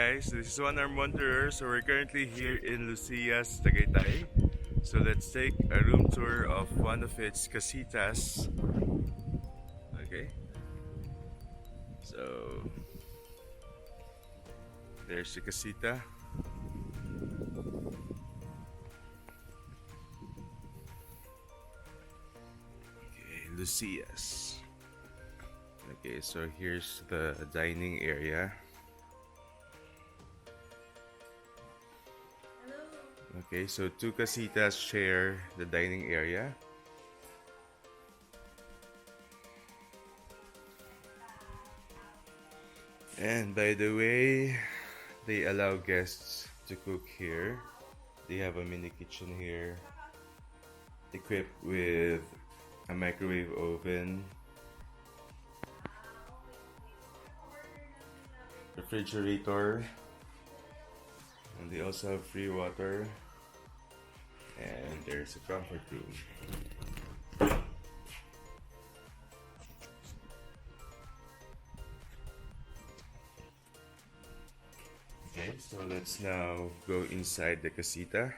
guys, this is 𝗦𝗪𝗧𝗪𝗏. So we're currently here in Lucia's Tagaytay. So let's take a room tour of one of its casitas. Okay. So there's the casita. Okay, Lucia's. Okay, so here's the dining area. Okay, so two casitas share the dining area. And by the way, they allow guests to cook here. They have a mini kitchen here, equipped with a microwave oven, refrigerator, and they also have free water, and there's a comfort room. Okay, so let's now go inside the casita.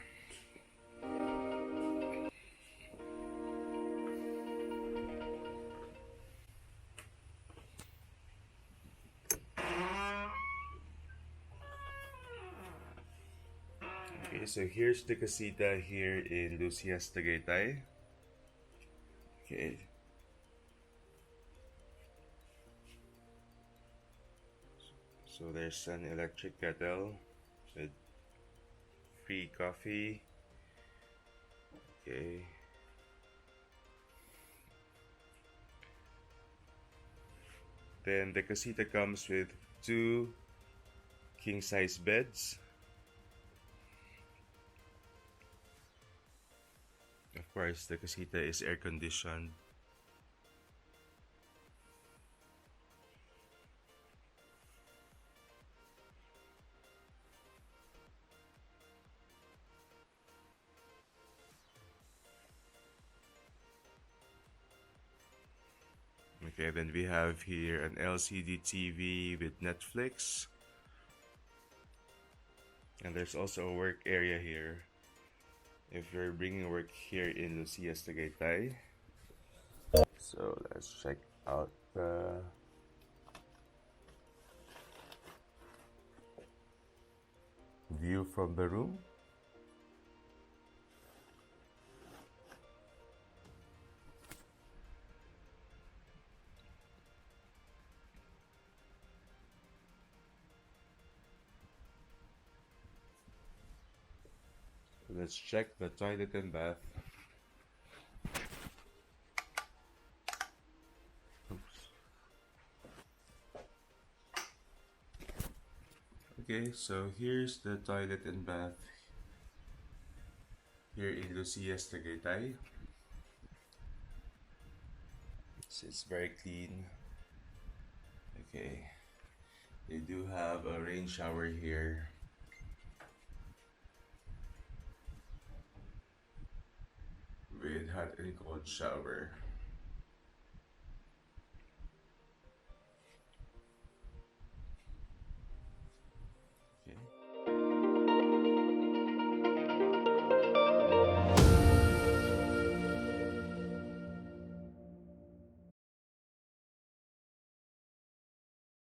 Okay, so here's the casita here in Lucia's Tagaytay. Okay. So there's an electric kettle with free coffee. Okay. Then the casita comes with two king-size beds. Of course, the casita is air-conditioned. Okay, then we have here an LCD TV with Netflix. And there's also a work area here if you're bringing work here in Lucia's Tagaytay. So let's check out the view from the room. Let's check the toilet and bath. Oops. Okay, so here's the toilet and bath here in Lucia's Tagaytay. So it's very clean. Okay, they do have a rain shower here. With hot and cold shower.